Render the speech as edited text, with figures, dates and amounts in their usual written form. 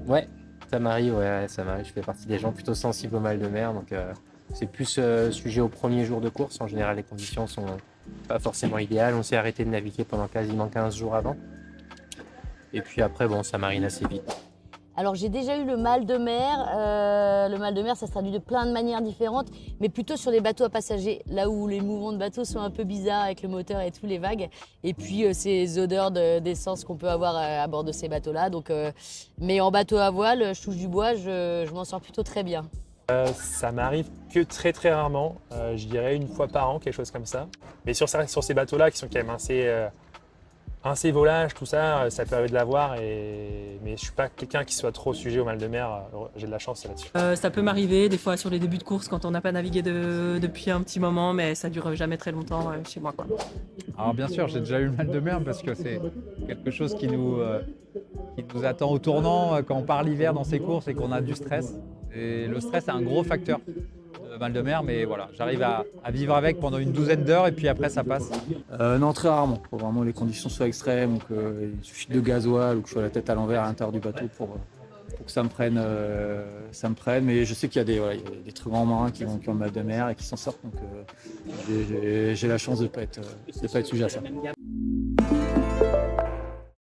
Ouais, ça m'arrive, ouais, ça m'arrive. Je fais partie des gens plutôt sensibles au mal de mer, donc c'est plus sujet au premier jour de course. En général, les conditions sont pas forcément idéales. On s'est arrêté de naviguer pendant quasiment 15 jours avant. Et puis après, bon, ça marine assez vite. Alors j'ai déjà eu le mal de mer. Le mal de mer, ça se traduit de plein de manières différentes, mais plutôt sur les bateaux à passagers, là où les mouvements de bateau sont un peu bizarres avec le moteur et tous les vagues. Et puis ces odeurs d'essence qu'on peut avoir à bord de ces bateaux-là. Mais en bateau à voile, je touche du bois, je m'en sors plutôt très bien. Ça m'arrive que très très rarement, je dirais une fois par an, quelque chose comme ça. Mais sur ces bateaux-là qui sont quand même assez volages, tout ça, ça peut arriver de l'avoir. Mais je ne suis pas quelqu'un qui soit trop sujet au mal de mer, j'ai de la chance là-dessus. Ça peut m'arriver des fois sur les débuts de course quand on n'a pas navigué depuis un petit moment, mais ça dure jamais très longtemps chez moi, quoi. Alors bien sûr, j'ai déjà eu le mal de mer parce que c'est quelque chose qui nous attend au tournant quand on part l'hiver dans ces courses et qu'on a du stress. Et le stress est un gros facteur de mal de mer, mais voilà, j'arrive à vivre avec pendant une douzaine d'heures et puis après ça passe. Non, très rarement. Faut vraiment les conditions soient extrêmes ou qu'il suffit de gasoil ou que je sois la tête à l'envers à l'intérieur du bateau pour que ça me prenne. Mais je sais qu'il y a il y a des très grands marins qui ont le mal de mer et qui s'en sortent. Donc j'ai la chance de pas être sujet à ça.